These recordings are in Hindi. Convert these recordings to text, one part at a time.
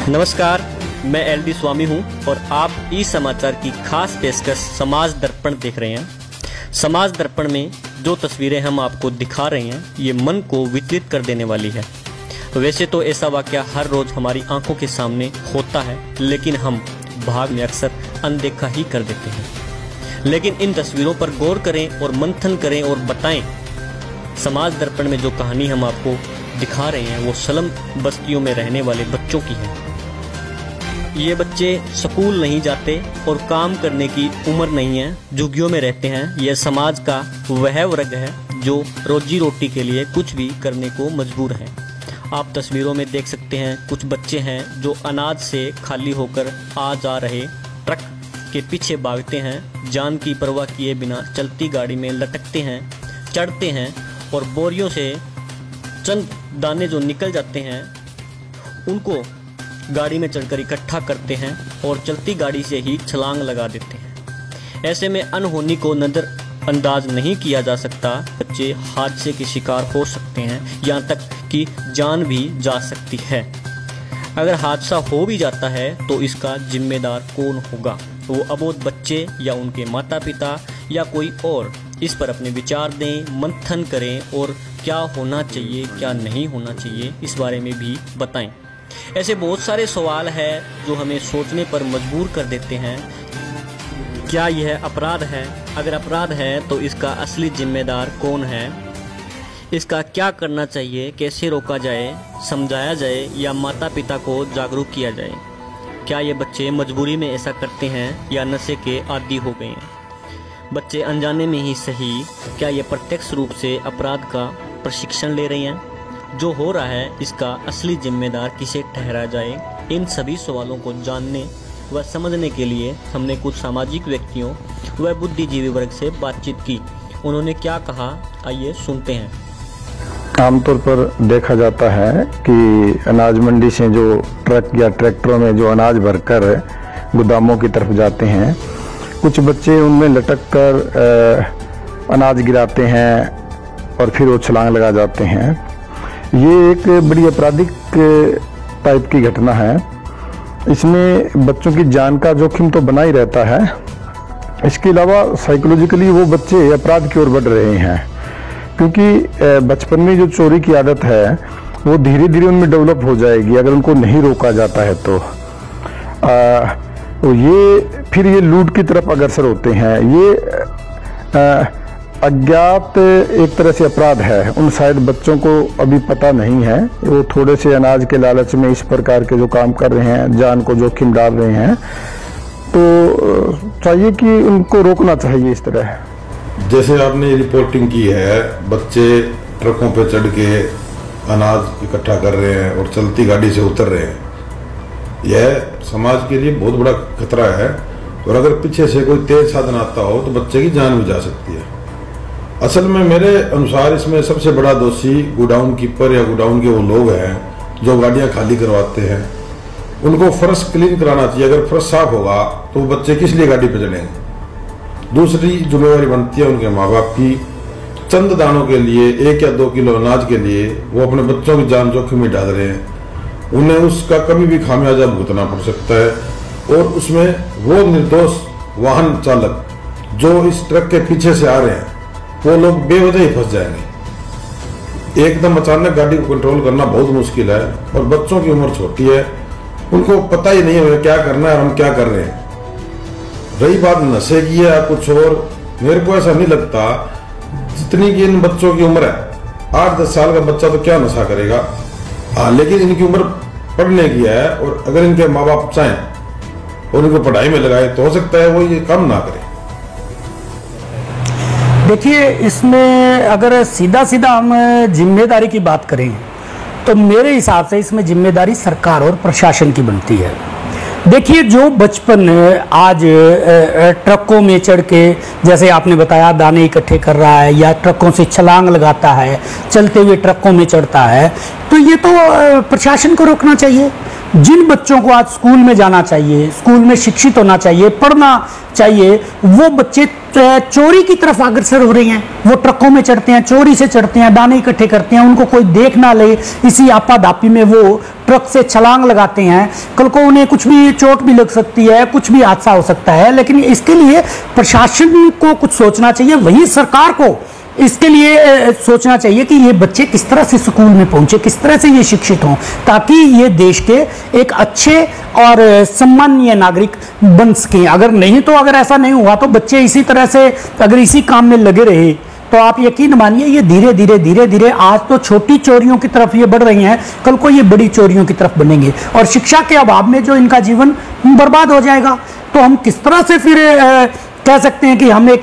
नमस्कार, मैं एलडी स्वामी हूं और आप ई समाचार की खास पेशकश समाज दर्पण देख रहे हैं। समाज दर्पण में जो तस्वीरें हम आपको दिखा रहे हैं ये मन को विचलित कर देने वाली है। वैसे तो ऐसा वाकया हर रोज हमारी आंखों के सामने होता है, लेकिन हम भाग में अक्सर अनदेखा ही कर देते हैं। लेकिन इन तस्वीरों पर गौर करें और मंथन करें और बताएं। समाज दर्पण में जो कहानी हम आपको दिखा रहे हैं वो स्लम बस्तियों में रहने वाले बच्चों की है। ये बच्चे स्कूल नहीं जाते और काम करने की उम्र नहीं है, झुग्गियों में रहते हैं। यह समाज का वह वर्ग है जो रोजी रोटी के लिए कुछ भी करने को मजबूर है। आप तस्वीरों में देख सकते हैं कुछ बच्चे हैं जो अनाज से खाली होकर आ जा रहे ट्रक के पीछे भागते हैं, जान की परवाह किए बिना चलती गाड़ी में लटकते हैं, चढ़ते हैं और बोरियों से चंद दाने जो निकल जाते हैं उनको गाड़ी में चढ़कर इकट्ठा करते हैं और चलती गाड़ी से ही छलांग लगा देते हैं। ऐसे में अनहोनी को नज़रअंदाज नहीं किया जा सकता। बच्चे हादसे के शिकार हो सकते हैं, यहाँ तक कि जान भी जा सकती है। अगर हादसा हो भी जाता है तो इसका जिम्मेदार कौन होगा? वो अबोध बच्चे या उनके माता पिता या कोई और? इस पर अपने विचार दें, मंथन करें और क्या होना चाहिए क्या नहीं होना चाहिए इस बारे में भी बताएं। ऐसे बहुत सारे सवाल हैं जो हमें सोचने पर मजबूर कर देते हैं। क्या यह अपराध है? अगर अपराध है तो इसका असली जिम्मेदार कौन है? इसका क्या करना चाहिए? कैसे रोका जाए, समझाया जाए या माता पिता को जागरूक किया जाए? क्या ये बच्चे मजबूरी में ऐसा करते हैं या नशे के आदी हो गए हैं? बच्चे अनजाने में ही सही, क्या ये प्रत्यक्ष रूप से अपराध का प्रशिक्षण ले रहे हैं? जो हो रहा है इसका असली जिम्मेदार किसे ठहराया जाए? इन सभी सवालों को जानने व समझने के लिए हमने कुछ सामाजिक व्यक्तियों व बुद्धिजीवी वर्ग से बातचीत की। उन्होंने क्या कहा, आइए सुनते हैं। आमतौर पर देखा जाता है कि अनाज मंडी से जो ट्रक या ट्रैक्टरों में जो अनाज भरकर गोदामों की तरफ जाते हैं, कुछ बच्चे उनमें लटक कर अनाज गिराते हैं और फिर वो छलांग लगा जाते हैं। ये एक बड़ी आपराधिक टाइप की घटना है। इसमें बच्चों की जान का जोखिम तो बना ही रहता है, इसके अलावा साइकोलॉजिकली वो बच्चे अपराध की ओर बढ़ रहे हैं, क्योंकि बचपन में जो चोरी की आदत है वो धीरे धीरे उनमें डेवलप हो जाएगी अगर उनको नहीं रोका जाता है तो ये फिर ये लूट की तरफ अग्रसर होते हैं। ये अज्ञात एक तरह से अपराध है। उन शायद बच्चों को अभी पता नहीं है, वो थोड़े से अनाज के लालच में इस प्रकार के जो काम कर रहे हैं, जान को जोखिम डाल रहे हैं, तो चाहिए कि उनको रोकना चाहिए इस तरह। जैसे आपने रिपोर्टिंग की है, बच्चे ट्रकों पर चढ़ के अनाज इकट्ठा कर रहे हैं और चलती गाड़ी से उतर रहे हैं, यह समाज के लिए बहुत बड़ा खतरा है। और अगर पीछे से कोई तेज साधन आता हो तो बच्चे की जान भी जा सकती है। असल में मेरे अनुसार इसमें सबसे बड़ा दोषी गोडाउन कीपर या गोडाउन के वो लोग हैं जो गाड़ियां खाली करवाते हैं। उनको फर्श क्लीन कराना चाहिए। अगर फर्श साफ होगा तो बच्चे किस लिए गाड़ी पर चढ़ेंगे? दूसरी जिम्मेवारी बनती है उनके माँ बाप की। चंद दानों के लिए, 1 या 2 किलो अनाज के लिए वो अपने बच्चों की जान जोखिम में डाल रहे हैं। उन्हें उसका कभी भी खामियाजा भुगतना पड़ सकता है। और उसमें वो निर्दोष वाहन चालक जो इस ट्रक के पीछे से आ रहे हैं वो लोग बेवजह ही फंस जाएंगे। एकदम अचानक गाड़ी को कंट्रोल करना बहुत मुश्किल है और बच्चों की उम्र छोटी है, उनको पता ही नहीं है क्या करना है और हम क्या कर रहे हैं। रही बात नशे की या कुछ और, मेरे को ऐसा नहीं लगता। जितनी की इन बच्चों की उम्र है, 8-10 साल का बच्चा तो क्या नशा करेगा। हाँ, लेकिन इनकी उम्र पढ़ने की है और अगर इनके माँ बाप चाहें और इनको पढ़ाई में लगाए तो हो सकता है वो ये काम ना करे। देखिए, इसमें अगर सीधा सीधा हम जिम्मेदारी की बात करें तो मेरे हिसाब से इसमें जिम्मेदारी सरकार और प्रशासन की बनती है। देखिए, जो बचपन आज ट्रकों में चढ़ के, जैसे आपने बताया, दाने इकट्ठे कर रहा है या ट्रकों से छलांग लगाता है, चलते हुए ट्रकों में चढ़ता है, तो ये तो प्रशासन को रोकना चाहिए। जिन बच्चों को आज स्कूल में जाना चाहिए, स्कूल में शिक्षित होना चाहिए, पढ़ना चाहिए, वो बच्चे चोरी की तरफ अग्रसर हो रहे हैं। वो ट्रकों में चढ़ते हैं, चोरी से चढ़ते हैं, दाने इकट्ठे करते हैं, उनको कोई देख ना ले, इसी आपाधापी में वो ट्रक से छलांग लगाते हैं। कल को उन्हें कुछ भी चोट भी लग सकती है, कुछ भी हादसा हो सकता है। लेकिन इसके लिए प्रशासन को कुछ सोचना चाहिए, वहीं सरकार को इसके लिए सोचना चाहिए कि ये बच्चे किस तरह से स्कूल में पहुंचे, किस तरह से ये शिक्षित हों, ताकि ये देश के एक अच्छे और सम्मानीय नागरिक बन सकें। अगर नहीं, तो अगर ऐसा नहीं हुआ तो बच्चे इसी तरह से अगर इसी काम में लगे रहे तो आप यकीन मानिए ये धीरे धीरे आज तो छोटी चोरियों की तरफ ये बढ़ रही हैं, कल को ये बड़ी चोरियों की तरफ बनेंगे और शिक्षा के अभाव में जो इनका जीवन बर्बाद हो जाएगा। तो हम किस तरह से फिर कह सकते हैं कि हम एक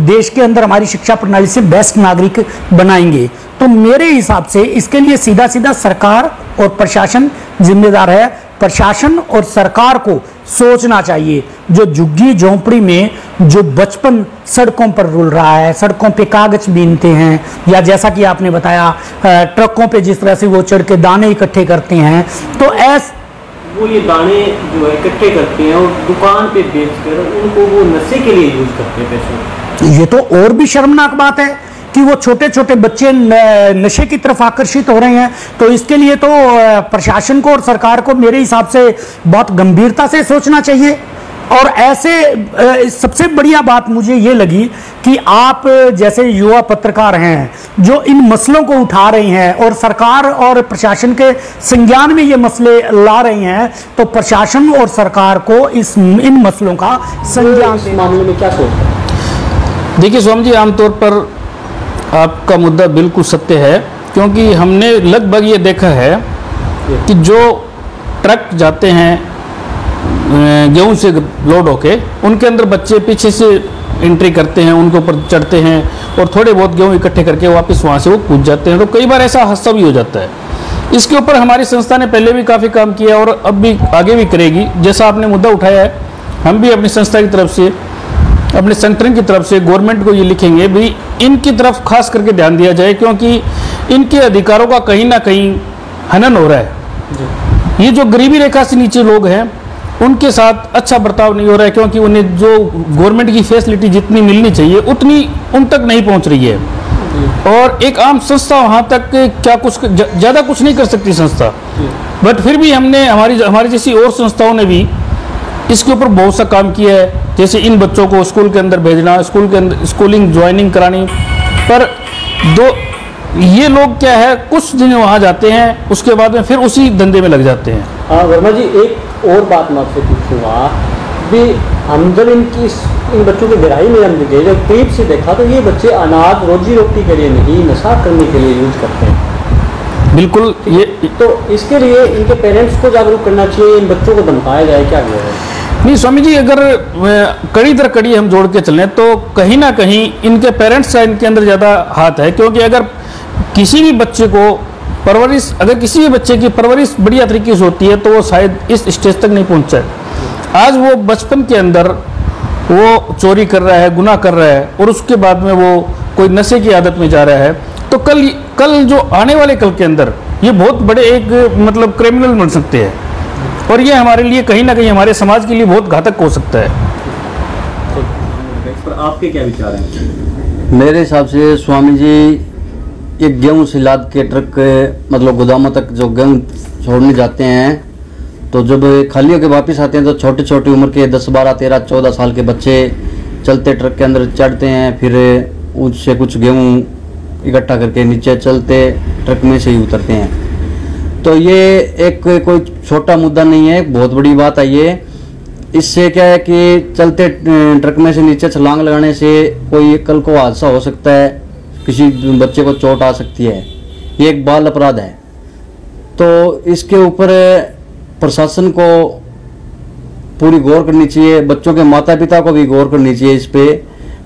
देश के अंदर हमारी शिक्षा प्रणाली से बेस्ट नागरिक बनाएंगे? तो मेरे हिसाब से इसके लिए सीधा सीधा सरकार और प्रशासन जिम्मेदार है। प्रशासन और सरकार को सोचना चाहिए, जो झुग्गी झोंपड़ी में जो बचपन सड़कों पर रुल रहा है, सड़कों पे कागज बीनते हैं, या जैसा कि आपने बताया ट्रकों पे जिस तरह से वो चढ़ के दाने इकट्ठे करते हैं, तो वो ये दाने जो है इकट्ठे करते हैं और दुकान पे बेचकर उनको वो नशे के लिए यूज करते हैं पैसों। ये तो और भी शर्मनाक बात है कि वो छोटे छोटे बच्चे नशे की तरफ आकर्षित हो रहे हैं। तो इसके लिए तो प्रशासन को और सरकार को मेरे हिसाब से बहुत गंभीरता से सोचना चाहिए। और ऐसे सबसे बढ़िया बात मुझे ये लगी कि आप जैसे युवा पत्रकार हैं जो इन मसलों को उठा रहे हैं और सरकार और प्रशासन के संज्ञान में ये मसले ला रहे हैं, तो प्रशासन और सरकार को इन मसलों का संज्ञान इस मामले में क्या सोचते हैं? देखिए स्वामी जी, आमतौर पर आपका मुद्दा बिल्कुल सत्य है, क्योंकि हमने लगभग ये देखा है कि जो ट्रक जाते हैं गेहूं से लोड होके, उनके अंदर बच्चे पीछे से एंट्री करते हैं, उनके ऊपर चढ़ते हैं और थोड़े बहुत गेहूं इकट्ठे करके वापस वहाँ से वो कूद जाते हैं। तो कई बार ऐसा हादसा भी हो जाता है। इसके ऊपर हमारी संस्था ने पहले भी काफ़ी काम किया और अब भी आगे भी करेगी। जैसा आपने मुद्दा उठाया है, हम भी अपनी संस्था की तरफ से, अपने संगठन की तरफ से गवर्नमेंट को ये लिखेंगे भी इनकी तरफ खास करके ध्यान दिया जाए, क्योंकि इनके अधिकारों का कहीं ना कहीं हनन हो रहा है। ये जो गरीबी रेखा से नीचे लोग हैं उनके साथ अच्छा बर्ताव नहीं हो रहा है, क्योंकि उन्हें जो गवर्नमेंट की फैसिलिटी जितनी मिलनी चाहिए उतनी उन तक नहीं पहुंच रही है। और एक आम संस्था वहाँ तक क्या कुछ ज़्यादा कुछ नहीं कर सकती संस्था, बट फिर भी हमने हमारी जैसी और संस्थाओं ने भी इसके ऊपर बहुत सा काम किया है। जैसे इन बच्चों को स्कूल के अंदर भेजना, स्कूल के अंदर स्कूलिंग ज्वाइनिंग करानी, पर ये लोग क्या है कुछ दिन वहाँ जाते हैं, उसके बाद में फिर उसी धंधे में लग जाते हैं। हाँ वर्मा जी, एक और बात मैं आपसे पूछूंगा भी, हम जब इन बच्चों की गहराई में हम देखे, जब करीब से देखा, तो ये बच्चे अनाज रोजी रोटी के लिए नहीं, नशा करने के लिए यूज करते हैं। बिल्कुल। ये तो इसके लिए इनके पेरेंट्स को जागरूक करना चाहिए, इन बच्चों को धमकाया जाए, क्या किया जाए? नहीं स्वामी जी, अगर कड़ी दर कड़ी हम जोड़ के चलें तो कहीं ना कहीं इनके पेरेंट्स का इनके अंदर ज़्यादा हाथ है, क्योंकि अगर किसी भी बच्चे को अगर किसी भी बच्चे की परवरिश बढ़िया तरीके से होती है तो वो शायद इस स्टेज तक नहीं पहुंचा है। आज वो बचपन के अंदर वो चोरी कर रहा है, गुनाह कर रहा है, और उसके बाद में वो कोई नशे की आदत में जा रहा है, तो कल जो आने वाले कल के अंदर ये बहुत बड़े एक मतलब क्रिमिनल बन सकते हैं, और ये हमारे लिए कहीं ना कहीं हमारे समाज के लिए बहुत घातक हो सकता है। पर आपके क्या विचार हैं? मेरे हिसाब से स्वामी जी, एक गेहूं से लाद के ट्रक मतलब गोदामों तक जो गेहूं छोड़ने जाते हैं, तो जब खाली होकर वापस आते हैं तो छोटी छोटी उम्र के 10, 12, 13, 14 साल के बच्चे चलते ट्रक के अंदर चढ़ते हैं, फिर उससे कुछ गेहूं इकट्ठा करके नीचे चलते ट्रक में से ही उतरते हैं। तो ये एक कोई छोटा मुद्दा नहीं है, बहुत बड़ी बात है ये। इससे क्या है कि चलते ट्रक में से नीचे छलांग लगाने से कोई कल को हादसा हो सकता है, किसी बच्चे को चोट आ सकती है, ये एक बाल अपराध है। तो इसके ऊपर प्रशासन को पूरी गौर करनी चाहिए, बच्चों के माता पिता को भी गौर करनी चाहिए इस पे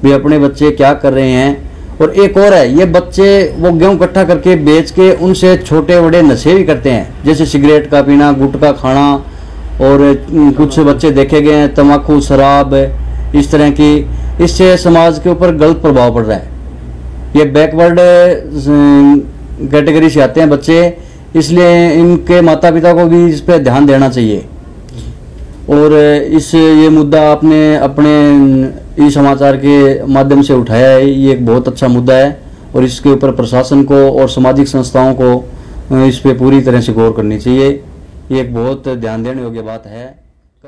भी अपने बच्चे क्या कर रहे हैं। और एक और है, ये बच्चे वो गेहूं इकट्ठा करके बेच के उनसे छोटे बड़े नशे भी करते हैं, जैसे सिगरेट का पीना, गुटखा खाना, और कुछ बच्चे देखे गए हैं तम्बाकू, शराब, इस तरह की। इससे समाज के ऊपर गलत प्रभाव पड़ रहा है। ये बैकवर्ड कैटेगरी से आते हैं बच्चे, इसलिए इनके माता पिता को भी इस पर ध्यान देना चाहिए। और ये मुद्दा आपने अपने ई समाचार के माध्यम से उठाया है, ये एक बहुत अच्छा मुद्दा है और इसके ऊपर प्रशासन को और सामाजिक संस्थाओं को इस पे पूरी तरह से गौर करनी चाहिए। ये एक बहुत ध्यान देने योग्य बात है।